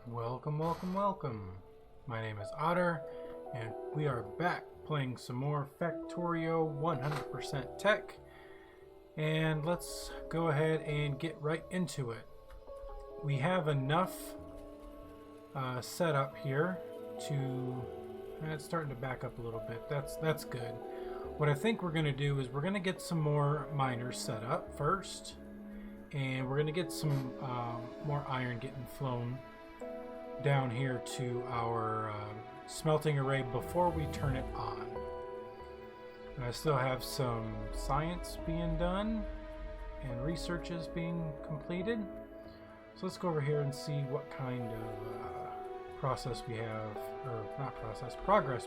Welcome, welcome, welcome. My name is Otter, and we are back playing some more Factorio 100% Tech. And let's go ahead and get right into it. We have enough set up here to... it's starting to back up a little bit. That's good. What I think we're going to do is we're going to get some more miners set up first. And we're going to get some more iron getting flown down here to our smelting array before we turn it on. I still have some science being done and research is being completed. So let's go over here and see what kind of progress we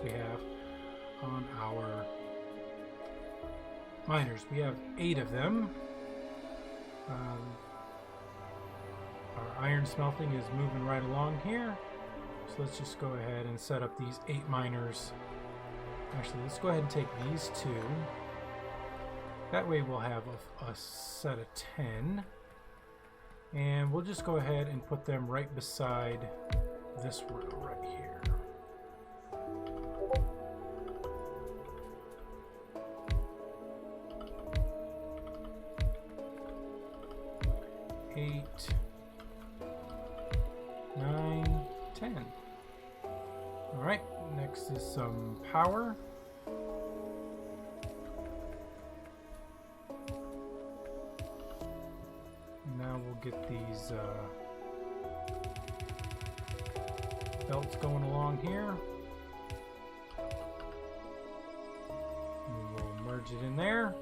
have on our miners. We have 8 of them. Our iron smelting is moving right along here. So let's just go ahead and set up these 8 miners. Actually, let's go ahead and take these 2. That way we'll have a set of 10. And we'll just go ahead and put them right beside this row right here. Eight, 9, 10. Alright, next is some power. Now we'll get these belts going along here. And we'll merge it in there.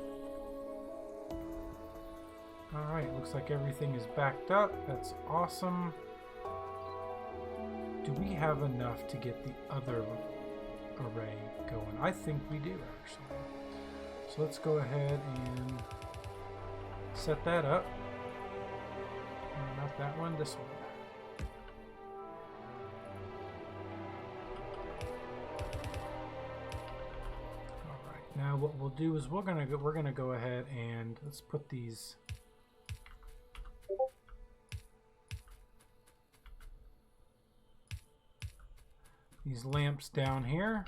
Alright, looks like everything is backed up. That's awesome. Do we have enough to get the other array going? I think we do, actually. So let's go ahead and set that up. Not that one, this one. Alright, now what we'll do is we're gonna go ahead and let's put these lamps down here,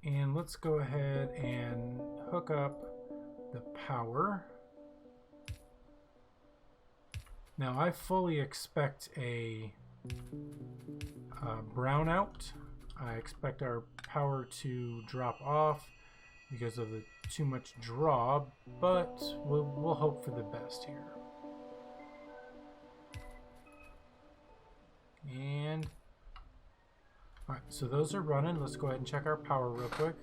and let's go ahead and hook up the power. Now I fully expect a brownout. I expect our power to drop off because of the too much draw, but we'll hope for the best here. And alright, so those are running. Let's go ahead and check our power real quick.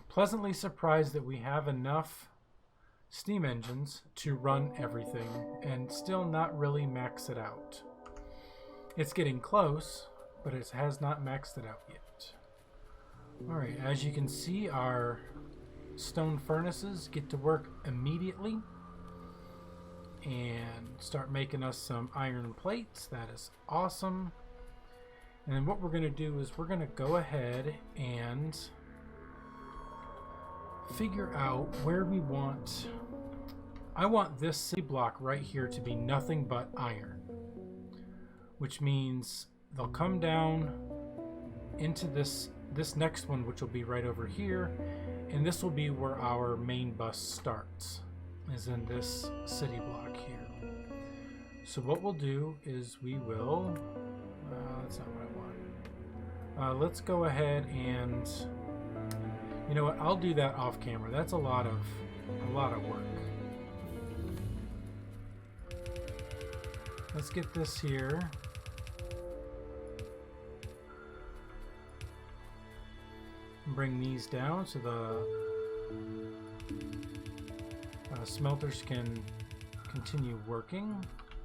Pleasantly surprised that we have enough steam engines to run everything and still not really max it out. It's getting close, but it has not maxed it out yet. Alright, as you can see, our stone furnaces get to work immediately and start making us some iron plates. That is awesome. And then what we're going to do is we're going to go ahead and figure out where we want. I want this city block right here to be nothing but iron, which means they'll come down into this next one, which will be right over here, and this will be where our main bus starts, is in this city block here. So what we'll do is we will that's not what I want. Let's go ahead and, you know what, I'll do that off camera. That's a lot of work. Let's get this here. Bring these down so the smelters can continue working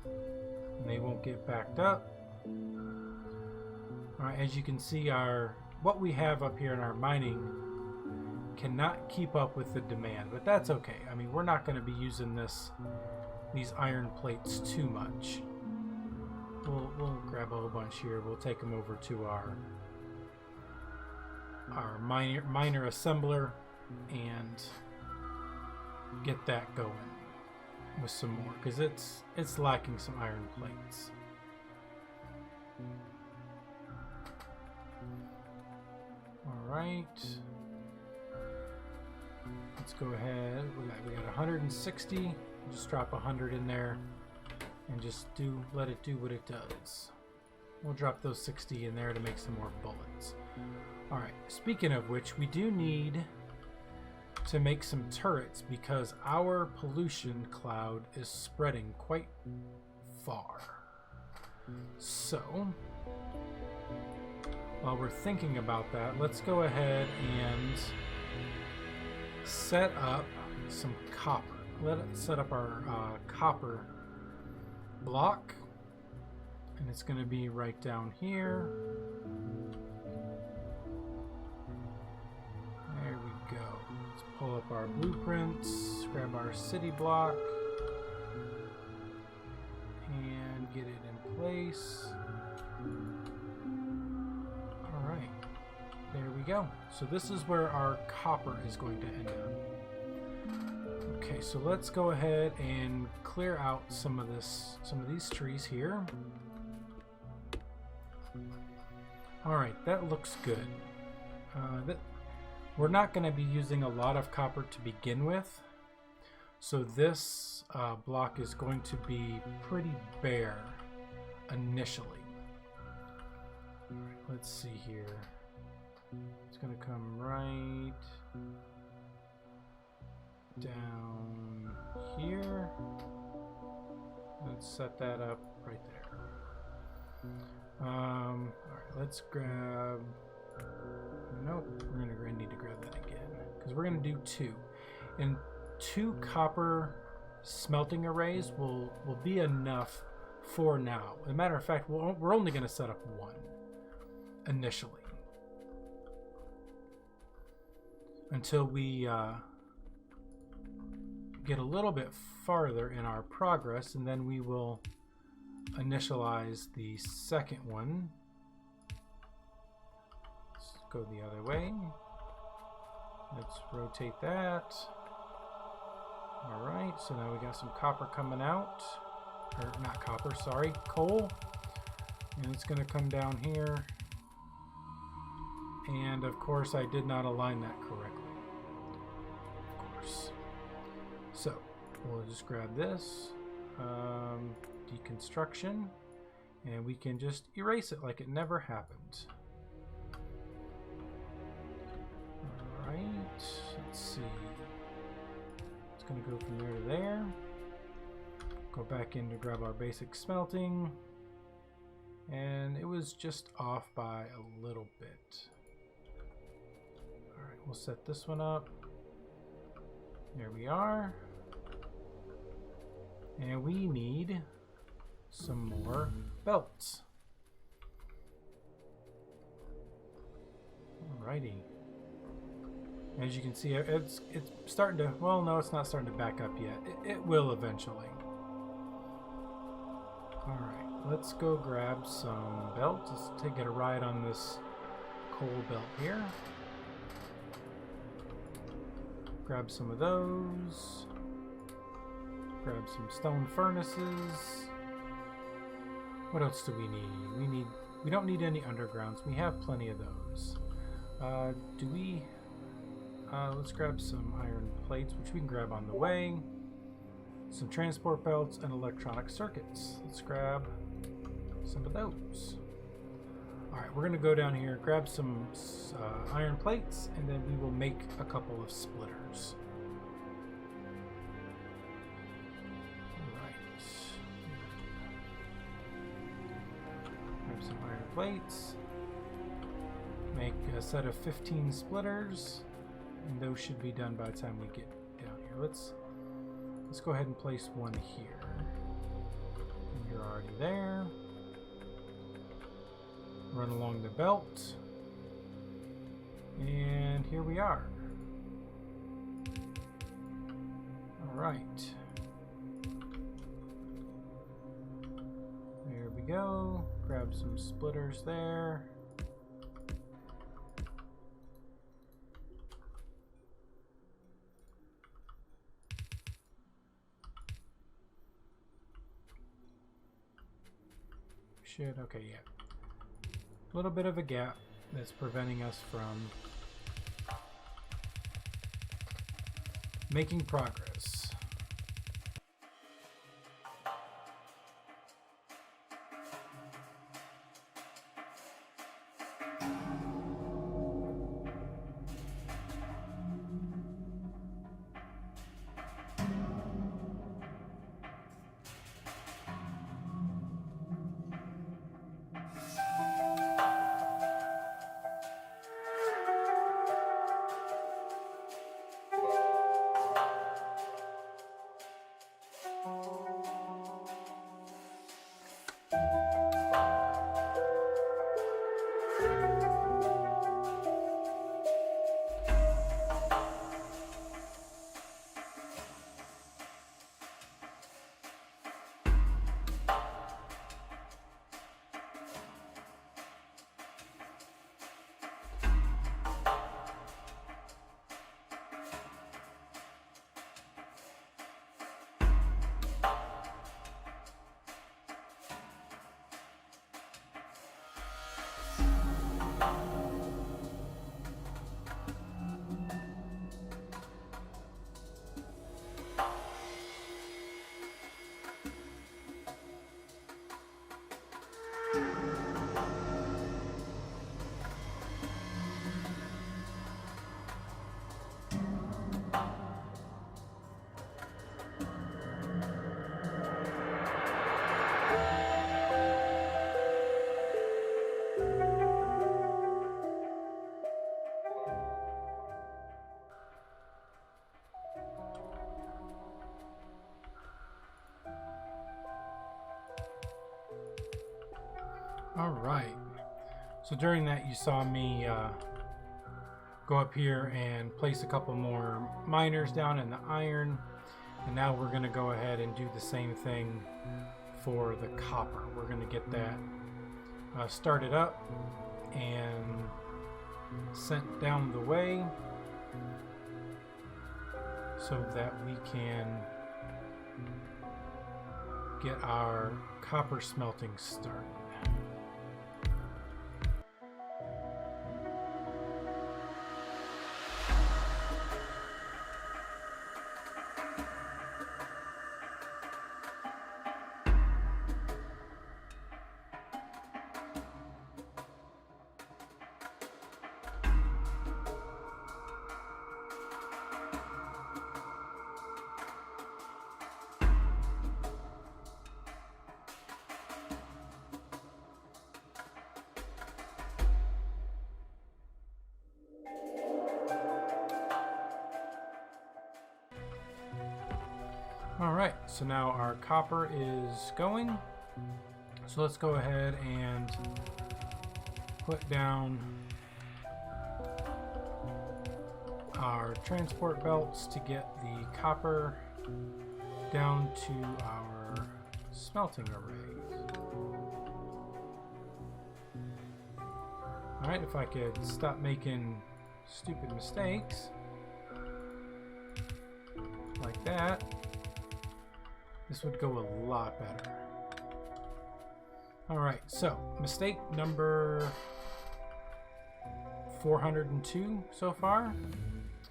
and they won't get backed up. Alright, as you can see, what we have up here in our mining cannot keep up with the demand, but that's okay. I mean, we're not going to be using these iron plates too much. We'll grab a whole bunch here. We'll take them over to our miner assembler and get that going with some more, because it's lacking some iron plates. All right. Let's go ahead. We got 160. Just drop 100 in there, and just let it do what it does. We'll drop those 60 in there to make some more bullets. All right. Speaking of which, we do need to make some turrets because our pollution cloud is spreading quite far. So, while we're thinking about that, let's go ahead and set up some copper. Let's set up our copper block, and it's going to be right down here. There we go. Let's pull up our blueprints, grab our city block, and get it in place. All right. There we go. So this is where our copper is going to end up. Okay, so let's go ahead and clear out some of these trees here. All right, that looks good. We're not going to be using a lot of copper to begin with, so this block is going to be pretty bare initially. All right, let's see here. It's going to come right down here. Let's set that up right there. All right, let's grab. Nope, we're gonna need to grab that again because we're gonna do 2, and 2 copper smelting arrays will be enough for now. As a matter of fact, we're only gonna set up 1 initially until we get a little bit farther in our progress, and then we will initialize the second one. Let's go the other way. Let's rotate that. All right, so now we got some copper coming out, or not copper, sorry, coal, and it's going to come down here. And of course I did not align that correctly, of course. So we'll just grab this, deconstruction, and we can just erase it like it never happened. All right, let's see. It's going to go from there to there. Go back in to grab our basic smelting, and it was just off by a little bit. All right, we'll set this one up. There we are. And we need some more belts. Alrighty. As you can see, it's starting to, well, no, it's not starting to back up yet. It will eventually. Alright, let's go grab some belts. Let's get a ride on this coal belt here. Grab some of those. Grab some stone furnaces. What else do we need? We don't need any undergrounds. We have plenty of those. Let's grab some iron plates, which we can grab on the way. Some transport belts and electronic circuits. Let's grab some of those. All right, we're gonna go down here, grab some iron plates, and then we will make a couple of splitters. Grab some iron plates, make a set of 15 splitters, and those should be done by the time we get down here. Let's go ahead and place one here. And you're already there. Run along the belt, and here we are. All right. There we go. Grab some splitters there. Okay, yeah. little bit of a gap that's preventing us from making progress. All right. So during that, you saw me go up here and place a couple more miners down in the iron. And now we're going to go ahead and do the same thing for the copper. We're going to get that started up and sent down the way so that we can get our copper smelting started. Alright, so now our copper is going. So let's go ahead and put down our transport belts to get the copper down to our smelting arrays. Alright, if I could stop making stupid mistakes like that, this would go a lot better. Alright, so mistake number 402 so far.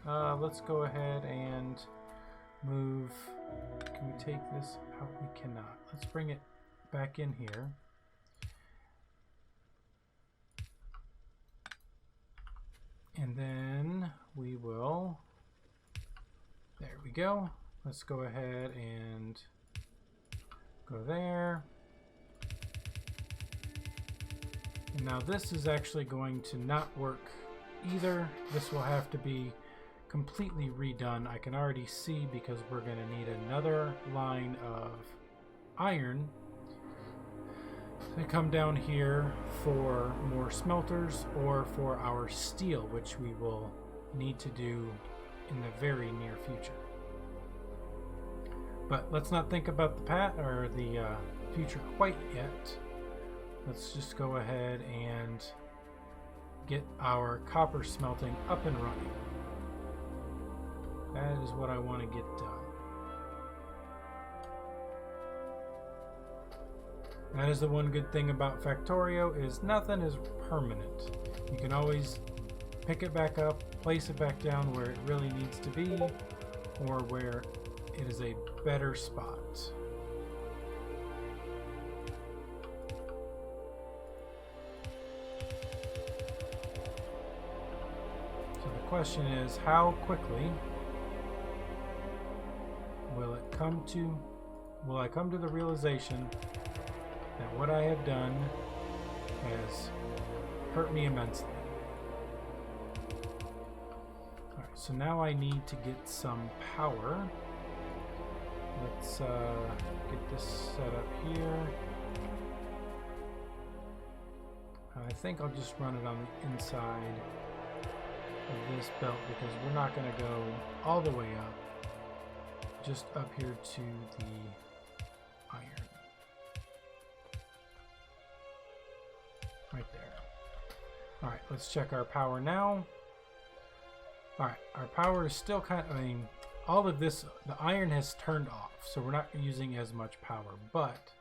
Let's go ahead and move. Can we take this out? We cannot. Let's bring it back in here. And then we will, there we go. Let's go ahead and go there. And now this is actually going to not work either. This will have to be completely redone. I can already see because we're going to need another line of iron to come down here for more smelters or for our steel, which we will need to do in the very near future. But let's not think about the future quite yet. Let's just go ahead and get our copper smelting up and running. That is what I want to get done. That is the one good thing about Factorio, is nothing is permanent. You can always pick it back up, place it back down where it really needs to be, or where it is a better spot. So the question is, how quickly will I come to the realization that what I have done has hurt me immensely? Alright, so now I need to get some power. Let's get this set up here. I think I'll just run it on the inside of this belt because we're not going to go all the way up. Just up here to the iron. Right there. Alright, let's check our power now. Alright, our power is still kind of, all of this, the iron has turned off, so we're not using as much power, but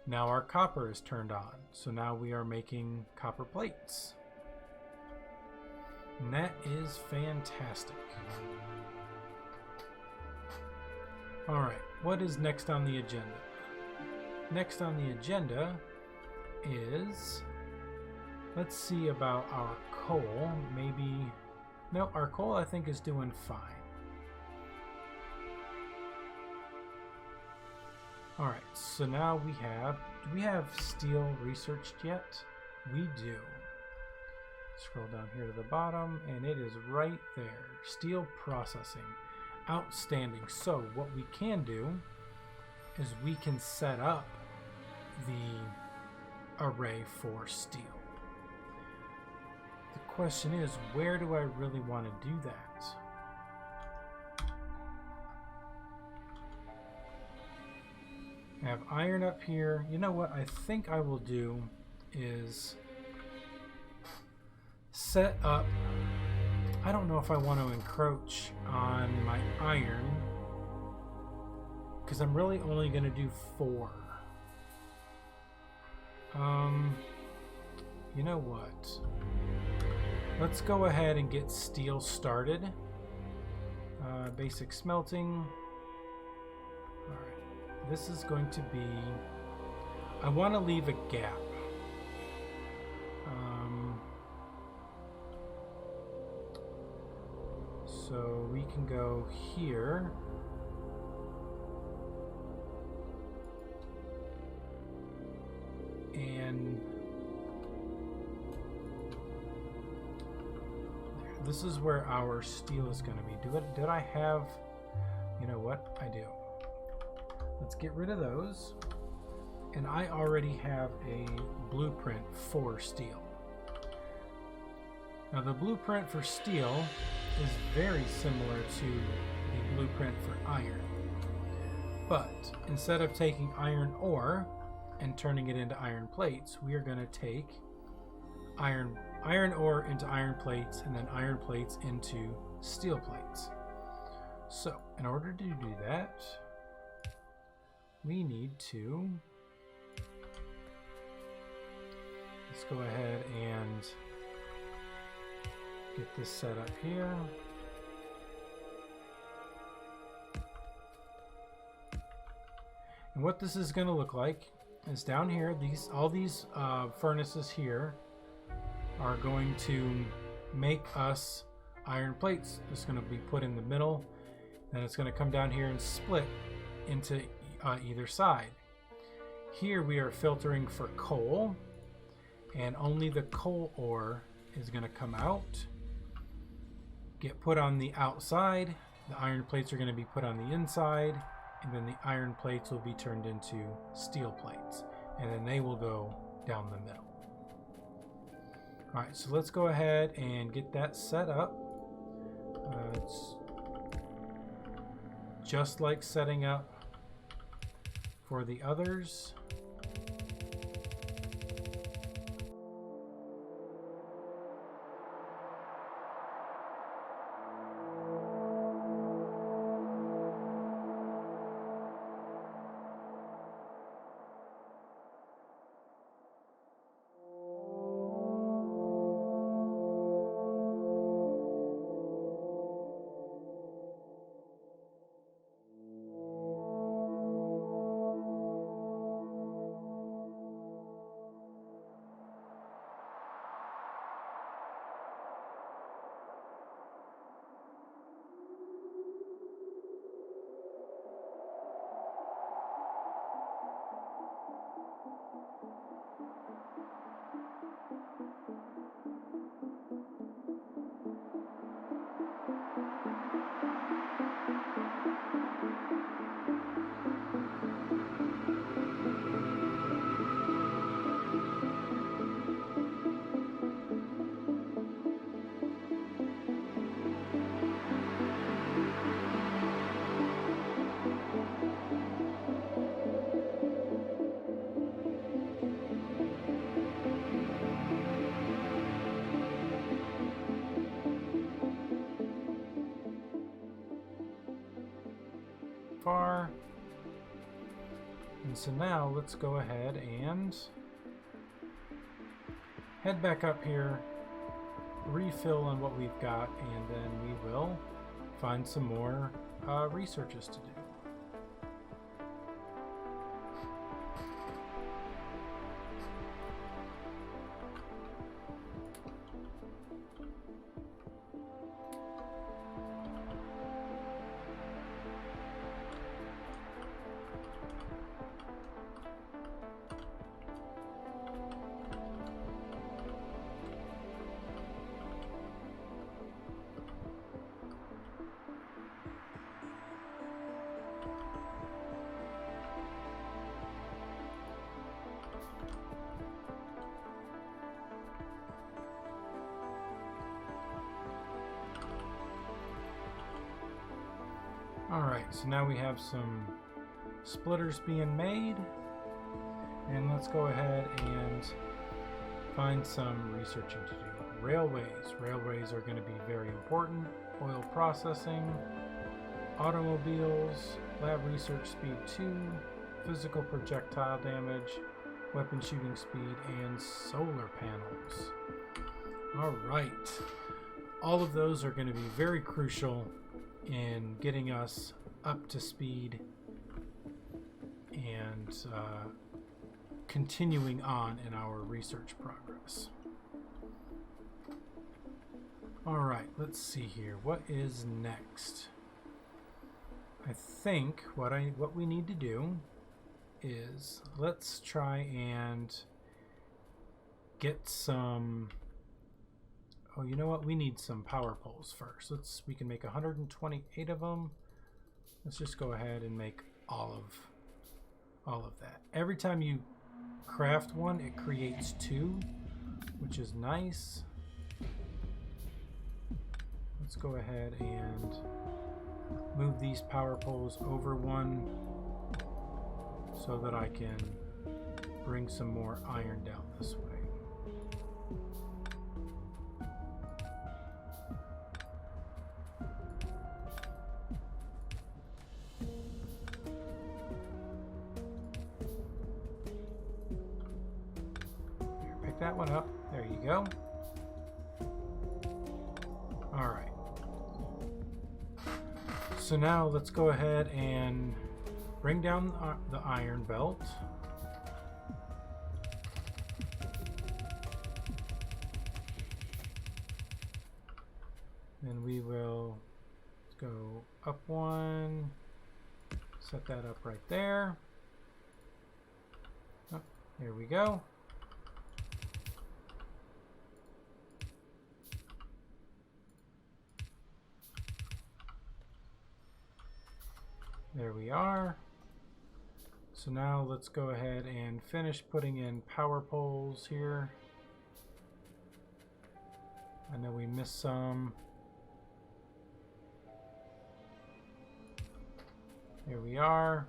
now our copper is turned on, so now we are making copper plates. And that is fantastic. Alright, what is next on the agenda? Next on the agenda is, let's see about our coal. Maybe, no, our coal I think is doing fine. Alright, so now we have, do we have steel researched yet? We do. Scroll down here to the bottom and it is right there. Steel processing. Outstanding. So what we can do is we can set up the array for steel. The question is, where do I really want to do that? I have iron up here. You know what I think I will do is set up, I don't know if I want to encroach on my iron because I'm really only going to do 4. You know what? Let's go ahead and get steel started. Basic smelting. Alright, this is going to be, I want to leave a gap. So we can go here. And this is where our steel is going to be. Did I have, you know what? I do. Let's get rid of those. And I already have a blueprint for steel. Now the blueprint for steel is very similar to the blueprint for iron. But instead of taking iron ore and turning it into iron plates, we are going to take iron ore into iron plates and then iron plates into steel plates. So in order to do that, we need to, let's go ahead and get this set up here. And what this is going to look like is down here, all these furnaces here are going to make us iron plates. It's going to be put in the middle, and it's going to come down here and split into either side. Here we are filtering for coal, and only the coal ore is going to come out, get put on the outside. The iron plates are going to be put on the inside, and then the iron plates will be turned into steel plates, and then they will go down the middle. Alright, so let's go ahead and get that set up. It's just like setting up for the others. far. And so now let's go ahead and head back up here, refill on what we've got, and then we will find some more researches to do. Alright, so now we have some splitters being made, and let's go ahead and find some researching to do. Railways. Railways are going to be very important. Oil processing, automobiles, lab research speed 2, physical projectile damage, weapon shooting speed, and solar panels. Alright, all of those are going to be very crucial in getting us up to speed and continuing on in our research progress. Alright, let's see here. What is next? I think what we need to do is let's try and get some... Oh, you know what? We need some power poles first. We can make 128 of them. Let's just go ahead and make all of that. Every time you craft one, it creates 2, which is nice. Let's go ahead and move these power poles over one so that I can bring some more iron down this way. That one up. There you go. All right. So now let's go ahead and bring down the iron belt. Then we will go up one, set that up right there. Oh, there we go. There we are. So now let's go ahead and finish putting in power poles here. I know we missed some. Here we are.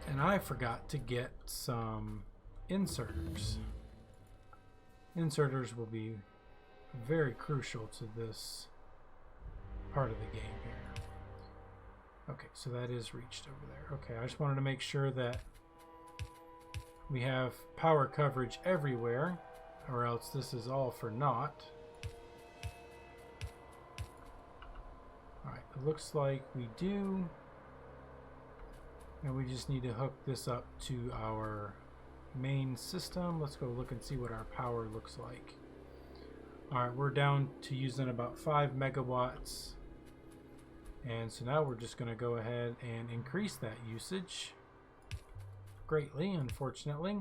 And I forgot to get some inserters. Inserters will be very crucial to this part of the game here. Okay, so that is reached over there. Okay, I just wanted to make sure that we have power coverage everywhere, or else this is all for naught. Alright, it looks like we do. And we just need to hook this up to our main system. Let's go look and see what our power looks like. Alright, we're down to using about 5 megawatts. And so now we're just going to go ahead and increase that usage greatly, unfortunately.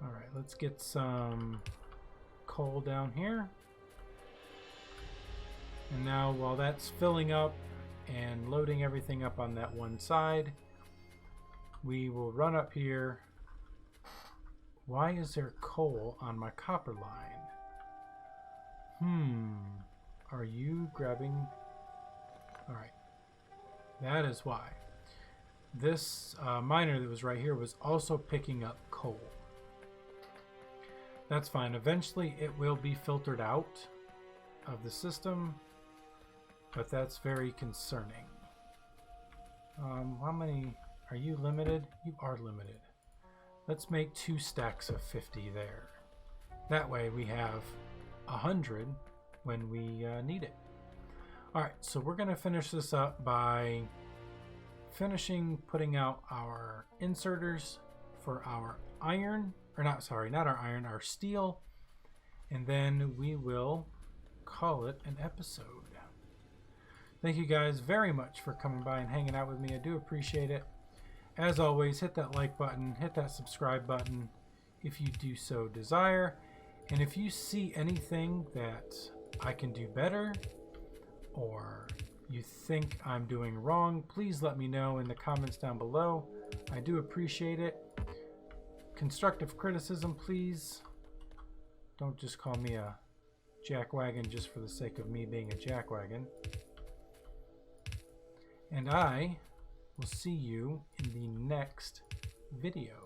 Alright, let's get some coal down here. And now while that's filling up and loading everything up on that one side, we will run up here. Why is there coal on my copper line? Are you grabbing? Alright, that is why. this miner that was right here was also picking up coal. That's fine. Eventually it will be filtered out of the system, but that's very concerning. How many are you limited? You are limited. Let's make 2 stacks of 50 there. That way we have 100 when we need it. All right, so we're going to finish this up by finishing putting out our inserters for our iron, or not, sorry, not our iron, our steel, and then we will call it an episode. Thank you guys very much for coming by and hanging out with me. I do appreciate it. As always, hit that like button, hit that subscribe button if you do so desire. And if you see anything that I can do better or you think I'm doing wrong, please let me know in the comments down below. I do appreciate it. Constructive criticism, please. Don't just call me a jackwagon just for the sake of me being a jackwagon. And I will see you in the next video.